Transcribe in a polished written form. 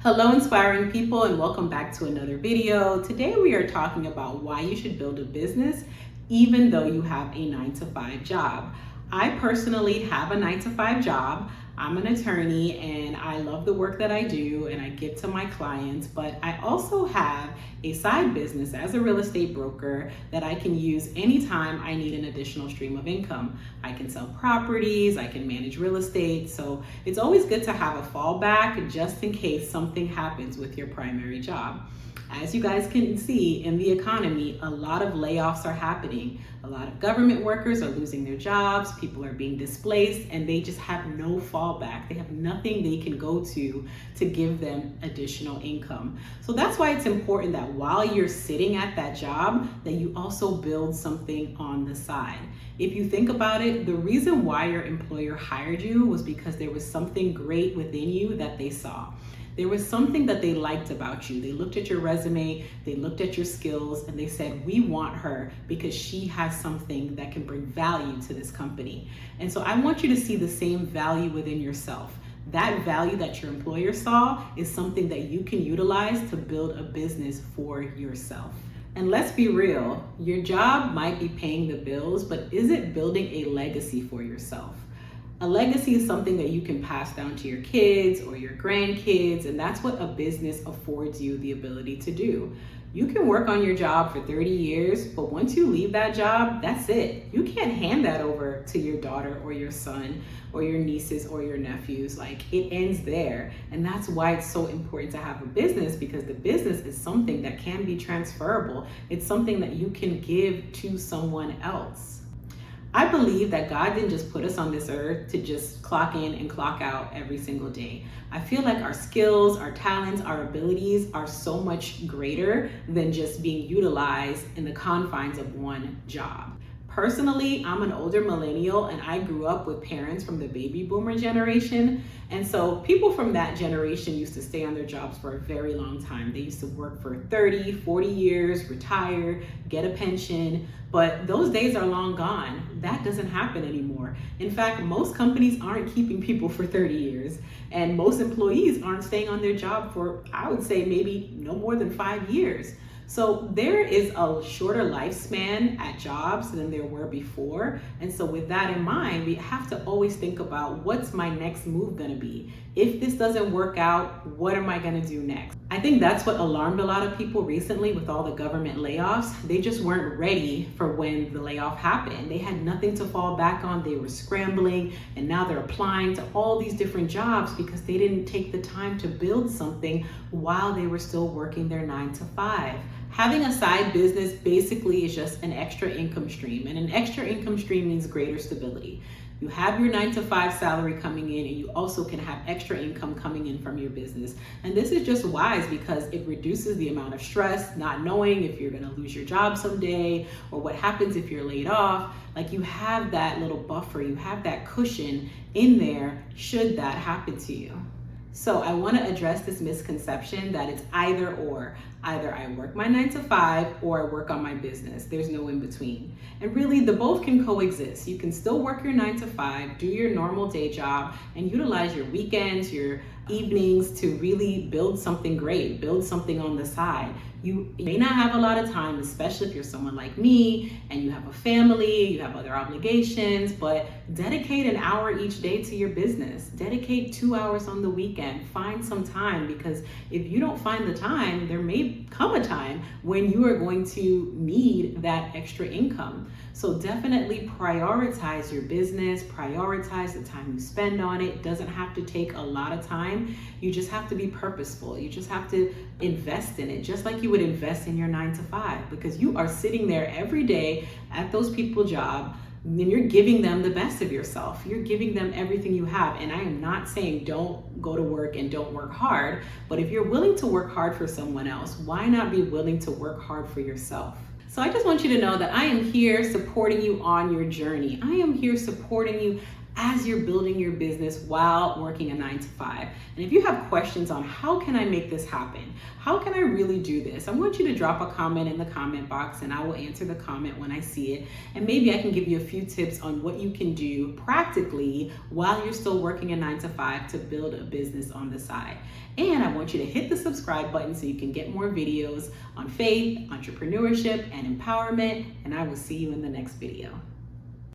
Hello, inspiring people, and welcome back to another video. Today we are talking about why you should build a business even though you have a 9-to-5 job. I personally have a 9-to-5 job. I'm an attorney and I love the work that I do and I give to my clients, but I also have a side business as a real estate broker that I can use anytime I need an additional stream of income. I can sell properties, I can manage real estate, so it's always good to have a fallback just in case something happens with your primary job. As you guys can see in the economy, a lot of layoffs are happening. A lot of government workers are losing their jobs, people are being displaced, and they just have no fallback. They have nothing they can go to give them additional income. So that's why it's important that while you're sitting at that job, that you also build something on the side. If you think about it, the reason why your employer hired you was because there was something great within you that they saw. There was something that they liked about you. They looked at your resume, they looked at your skills, and they said, we want her because she has something that can bring value to this company. And so I want you to see the same value within yourself. That value that your employer saw is something that you can utilize to build a business for yourself. And let's be real, your job might be paying the bills, but is it building a legacy for yourself? A legacy is something that you can pass down to your kids or your grandkids, and that's what a business affords you the ability to do. You can work on your job for 30 years, but once you leave that job, that's it. You can't hand that over to your daughter or your son or your nieces or your nephews. Like, it ends there. And that's why it's so important to have a business, because the business is something that can be transferable. It's something that you can give to someone else. I believe that God didn't just put us on this earth to just clock in and clock out every single day. I feel like our skills, our talents, our abilities are so much greater than just being utilized in the confines of one job. Personally, I'm an older millennial and I grew up with parents from the baby boomer generation. And so people from that generation used to stay on their jobs for a very long time. They used to work for 30, 40 years, retire, get a pension, but those days are long gone. That doesn't happen anymore. In fact, most companies aren't keeping people for 30 years and most employees aren't staying on their job for, I would say, maybe no more than 5 years. So there is a shorter lifespan at jobs than there were before. And so with that in mind, we have to always think about, what's my next move gonna be? If this doesn't work out, what am I gonna do next? I think that's what alarmed a lot of people recently with all the government layoffs. They just weren't ready for when the layoff happened. They had nothing to fall back on. They were scrambling, and now they're applying to all these different jobs because they didn't take the time to build something while they were still working their 9-to-5. Having a side business basically is just an extra income stream, and an extra income stream means greater stability. You have your 9-to-5 salary coming in, and you also can have extra income coming in from your business. And this is just wise because it reduces the amount of stress, not knowing if you're gonna lose your job someday or what happens if you're laid off. Like, you have that little buffer, you have that cushion in there should that happen to you. So I want to address this misconception that it's either or. Either I work my 9-to-5 or I work on my business. There's no in between. And really, the both can coexist. You can still work your 9-to-5, do your normal day job, and utilize your weekends, your evenings to really build something great, build something on the side. You may not have a lot of time, especially if you're someone like me and you have a family, you have other obligations, but dedicate an hour each day to your business. Dedicate 2 hours on the weekend. Find some time, because if you don't find the time, there may come a time when you are going to need that extra income. So definitely prioritize your business, prioritize the time you spend on it. It doesn't have to take a lot of time. You just have to be purposeful. You just have to invest in it, just like you would invest in your 9-to-5, because you are sitting there every day at those people's job and you're giving them the best of yourself. You're giving them everything you have. And I am not saying don't go to work and don't work hard, but if you're willing to work hard for someone else, why not be willing to work hard for yourself? So I just want you to know that I am here supporting you on your journey. I am here supporting you as you're building your business while working a 9 to 5. And if you have questions on how can I make this happen, how can I really do this, I want you to drop a comment in the comment box and I will answer the comment when I see it. And maybe I can give you a few tips on what you can do practically while you're still working a 9 to 5 to build a business on the side. And I want you to hit the subscribe button so you can get more videos on faith, entrepreneurship, and empowerment. And I will see you in the next video.